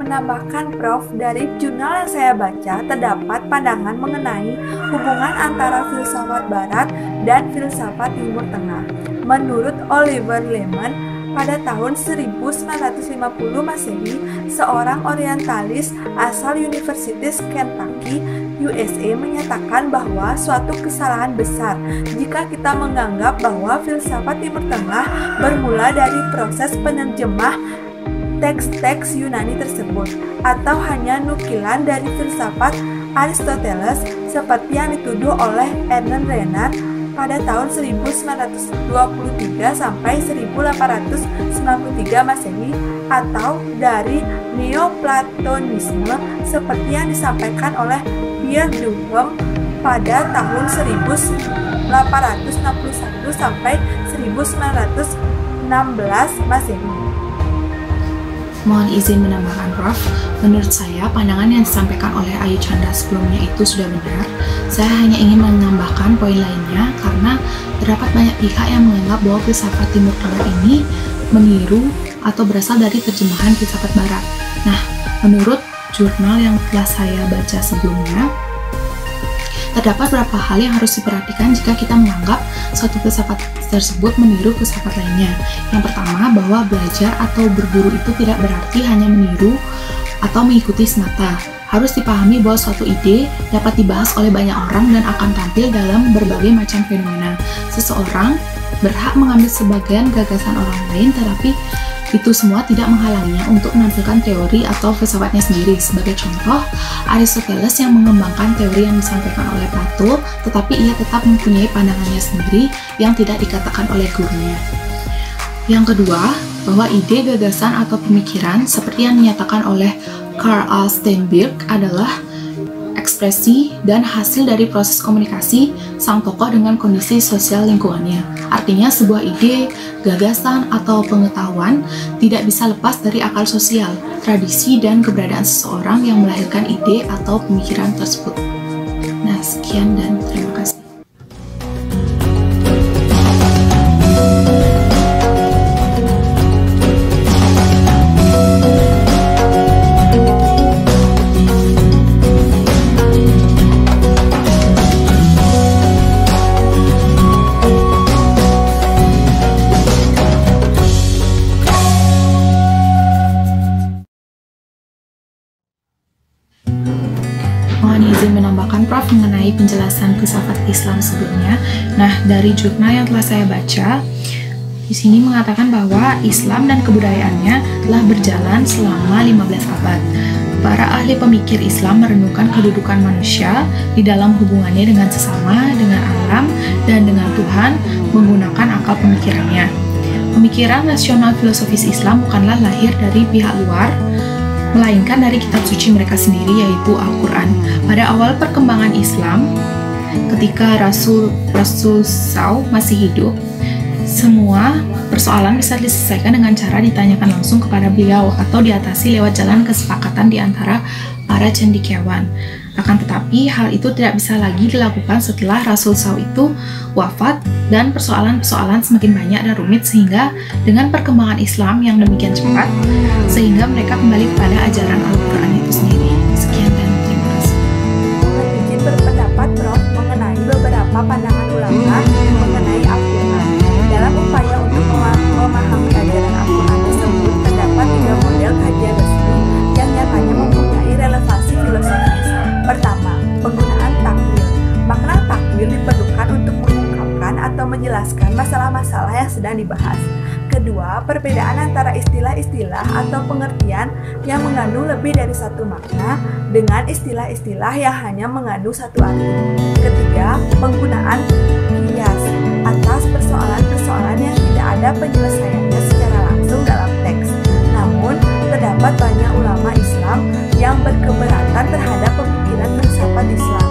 Menambahkan Prof, dari jurnal yang saya baca terdapat pandangan mengenai hubungan antara filsafat Barat dan filsafat Timur Tengah. Menurut Oliver Leaman, pada tahun 1950 Masehi, seorang orientalis asal Universitas Kentucky, USA menyatakan bahwa suatu kesalahan besar jika kita menganggap bahwa filsafat Timur Tengah bermula dari proses penerjemah teks-teks Yunani tersebut, atau hanya nukilan dari filsafat Aristoteles seperti yang dituduh oleh Ernest Renan pada tahun 1923 sampai 1893 Masehi, atau dari Neoplatonisme seperti yang disampaikan oleh Pierre Duhem pada tahun 1861 sampai 1916 Masehi. Mohon izin menambahkan Prof, menurut saya pandangan yang disampaikan oleh Ayu Chandra sebelumnya itu sudah benar. Saya hanya ingin menambahkan poin lainnya karena terdapat banyak pihak yang menganggap bahwa filsafat Timur Tengah ini meniru atau berasal dari terjemahan filsafat Barat. Nah, menurut jurnal yang telah saya baca sebelumnya, terdapat beberapa hal yang harus diperhatikan jika kita menganggap suatu filsafat tersebut meniru filsafat lainnya. Yang pertama, bahwa belajar atau berguru itu tidak berarti hanya meniru atau mengikuti semata. Harus dipahami bahwa suatu ide dapat dibahas oleh banyak orang dan akan tampil dalam berbagai macam fenomena. Seseorang berhak mengambil sebagian gagasan orang lain, tetapi itu semua tidak menghalanginya untuk menampilkan teori atau filsafatnya sendiri. Sebagai contoh, Aristoteles yang mengembangkan teori yang disampaikan oleh Plato, tetapi ia tetap mempunyai pandangannya sendiri yang tidak dikatakan oleh gurunya. Yang kedua, bahwa ide, gagasan, atau pemikiran seperti yang dinyatakan oleh Karl A. Steinberg adalah ekspresi dan hasil dari proses komunikasi sang tokoh dengan kondisi sosial lingkungannya. Artinya, sebuah ide, gagasan, atau pengetahuan tidak bisa lepas dari akal sosial, tradisi, dan keberadaan seseorang yang melahirkan ide atau pemikiran tersebut. Nah, sekian dan terima kasih. Mohon izin menambahkan Prof mengenai penjelasan filsafat Islam sebelumnya. Nah, dari jurnal yang telah saya baca, di sini mengatakan bahwa Islam dan kebudayaannya telah berjalan selama 15 abad. Para ahli pemikir Islam merenungkan kedudukan manusia di dalam hubungannya dengan sesama, dengan alam, dan dengan Tuhan menggunakan akal pemikirannya. Pemikiran nasional filosofis Islam bukanlah lahir dari pihak luar, melainkan dari kitab suci mereka sendiri, yaitu Al-Quran. Pada awal perkembangan Islam, ketika Rasul Sau masih hidup, semua persoalan bisa diselesaikan dengan cara ditanyakan langsung kepada beliau atau diatasi lewat jalan kesepakatan di antara para cendekiawan. Akan tetapi, hal itu tidak bisa lagi dilakukan setelah Rasul Sau itu wafat dan persoalan-persoalan semakin banyak dan rumit, sehingga dengan perkembangan Islam yang demikian cepat, sehingga mereka kembali kepada ajaran Al-Quran itu sendiri. Sekian dan terima kasih. Mohon izin berpendapat Prof mengenai beberapa pandangan ulama mengenai Al-Quran. Dalam upaya untuk memahami ajaran Al-Quran tersebut, terdapat 3 model kajian resmi yang nyatanya mempunyai relevansi filosofi Islam. yang dibahas. Kedua, perbedaan antara istilah-istilah atau pengertian yang mengandung lebih dari satu makna dengan istilah-istilah yang hanya mengandung satu arti. Ketiga, penggunaan kias atas persoalan-persoalan yang tidak ada penyelesaiannya secara langsung dalam teks. Namun, terdapat banyak ulama Islam yang berkeberatan terhadap pemikiran filsafat Islam.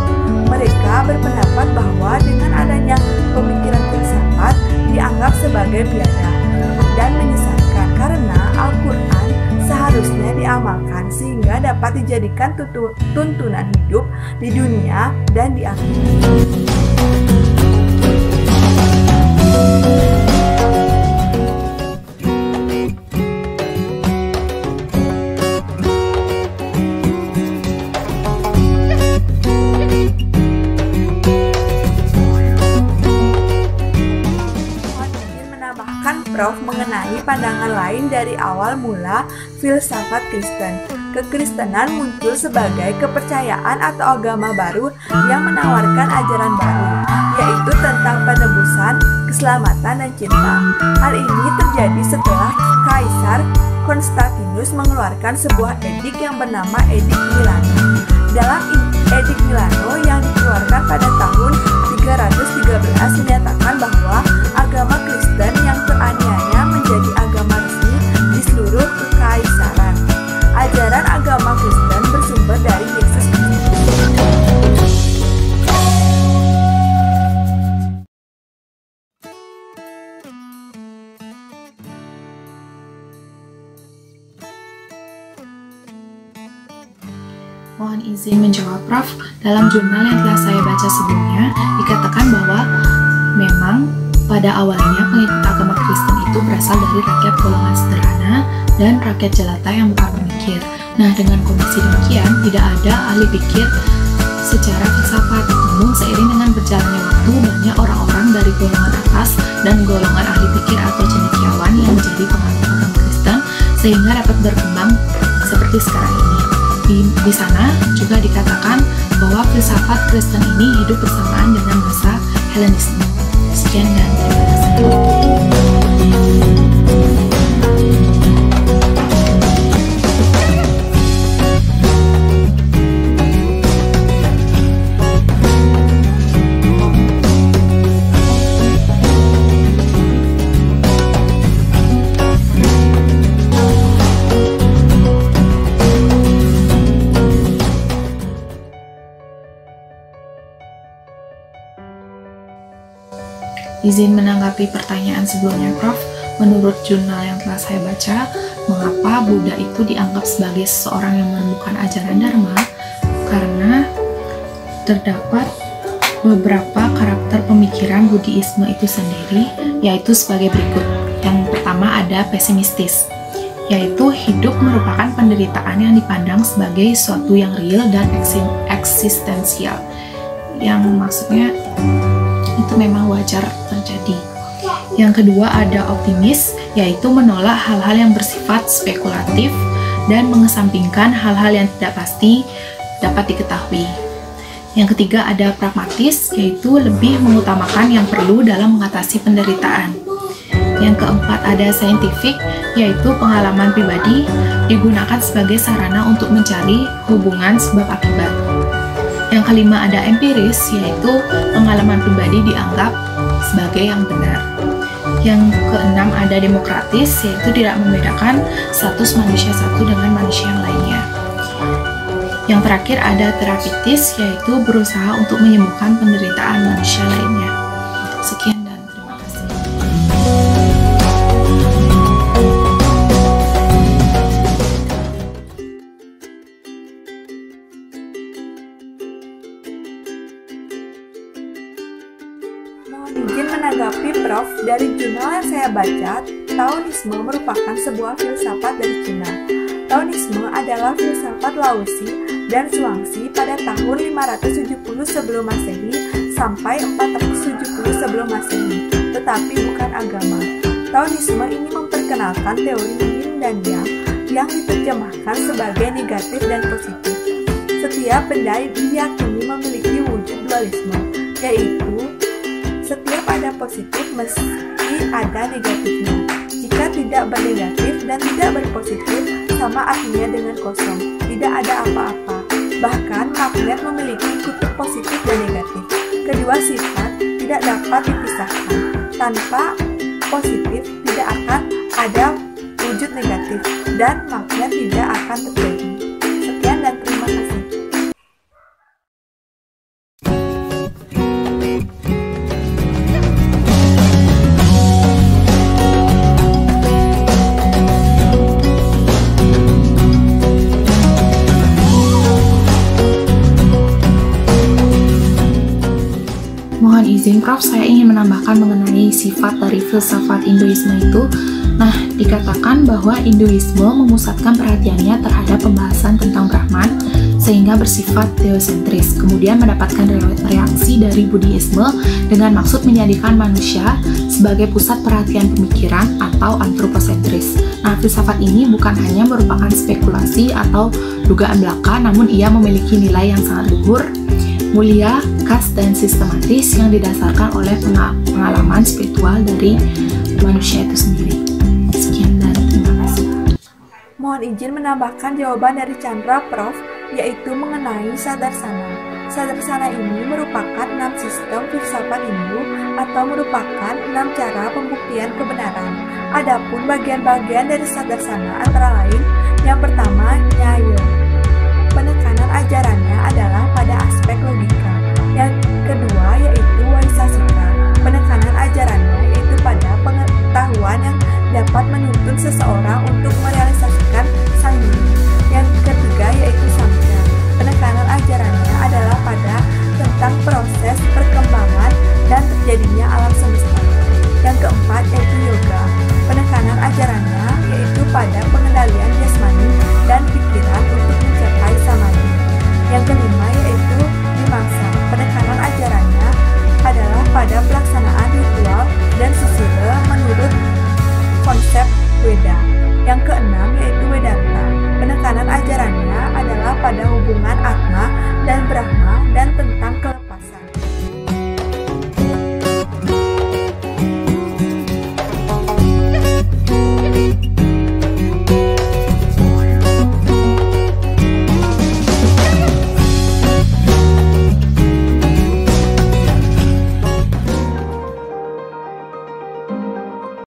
Mereka berpendapat bahwa dengan adanya pemikiran filsafat dianggap sebagai biadab dan menyesatkan karena Al-Quran seharusnya diamalkan sehingga dapat dijadikan tuntunan hidup di dunia dan di akhirat. Prof mengenai pandangan lain dari awal mula filsafat Kristen. Kekristenan muncul sebagai kepercayaan atau agama baru yang menawarkan ajaran baru, yaitu tentang penebusan, keselamatan, dan cinta. Hal ini terjadi setelah Kaisar Konstantinus mengeluarkan sebuah edik yang bernama Edik Milano. Dalam Edik Milano yang dikeluarkan pada tahun 313 menyatakan bahwa agama Kristen yang teraniaya menjadi agama resmi di seluruh kekaisaran. Ajaran agama Kristen bersumber dari Yesus Kristus. Mohon izin menjawab, Prof. Dalam jurnal yang telah saya baca sebelumnya, dikatakan bahwa memang pada awalnya pengikut agama Kristen itu berasal dari rakyat golongan sederhana dan rakyat jelata yang bukan pemikir. Nah, dengan kondisi demikian, tidak ada ahli pikir secara filsafat. Namun, seiring dengan berjalannya waktu, banyak orang-orang dari golongan atas dan golongan ahli pikir atau cendekiawan yang menjadi penganut agama Kristen sehingga dapat berkembang seperti sekarang ini. Di sana juga dikatakan bahwa filsafat Kristen ini hidup bersamaan dengan masa Helenisme. Sekian dan terima kasih. Izin menanggapi pertanyaan sebelumnya, Prof. Menurut jurnal yang telah saya baca, mengapa Buddha itu dianggap sebagai seseorang yang menemukan ajaran Dharma? Karena terdapat beberapa karakter pemikiran Buddhisme itu sendiri, yaitu sebagai berikut. Yang pertama ada pesimistis, yaitu hidup merupakan penderitaan yang dipandang sebagai suatu yang real dan eksistensial, yang maksudnya itu memang wajar terjadi. Yang kedua ada optimis, yaitu menolak hal-hal yang bersifat spekulatif dan mengesampingkan hal-hal yang tidak pasti dapat diketahui. Yang ketiga ada pragmatis, yaitu lebih mengutamakan yang perlu dalam mengatasi penderitaan. Yang keempat ada scientific, yaitu pengalaman pribadi digunakan sebagai sarana untuk mencari hubungan sebab akibat. Yang kelima ada empiris, yaitu pengalaman pribadi dianggap sebagai yang benar. Yang keenam ada demokratis, yaitu tidak membedakan status manusia satu dengan manusia yang lainnya. Yang terakhir ada terapeutis, yaitu berusaha untuk menyembuhkan penderitaan manusia lainnya. Sekian dan terima kasih. Izin menanggapi Prof. Dari jurnal yang saya baca, Taoisme merupakan sebuah filsafat dari Cina. Taoisme adalah filsafat Laozi dan Zhuangzi pada tahun 570 sebelum Masehi sampai 470 sebelum Masehi, tetapi bukan agama. Taoisme ini memperkenalkan teori yin dan yang diterjemahkan sebagai negatif dan positif. Setiap benda diyakini memiliki wujud dualisme, yaitu setiap ada positif pasti ada negatifnya. Jika tidak bernegatif dan tidak berpositif, sama artinya dengan kosong, tidak ada apa-apa. Bahkan magnet memiliki kutub positif dan negatif. Kedua sifat tidak dapat dipisahkan. Tanpa positif tidak akan ada wujud negatif dan magnet tidak akan terjadi. Sekian dan terima kasih. Mohon izin Prof, saya ingin menambahkan mengenai sifat dari filsafat Hinduisme itu. Nah, dikatakan bahwa Hinduisme memusatkan perhatiannya terhadap pembahasan tentang Brahman sehingga bersifat teosentris, kemudian mendapatkan reaksi dari Buddhisme dengan maksud menjadikan manusia sebagai pusat perhatian pemikiran atau antroposentris. Nah, filsafat ini bukan hanya merupakan spekulasi atau dugaan belaka, namun ia memiliki nilai yang sangat luhur, mulia, khas, dan sistematis yang didasarkan oleh pengalaman spiritual dari manusia itu sendiri. Sekian dan terima kasih. Mohon izin menambahkan jawaban dari Chandra Prof, yaitu mengenai Sadarsana. Sadarsana ini merupakan 6 sistem filsafat Hindu atau merupakan 6 cara pembuktian kebenaran. Adapun bagian-bagian dari Sadarsana antara lain, yang pertama, Nyayo. Penekanan ajarannya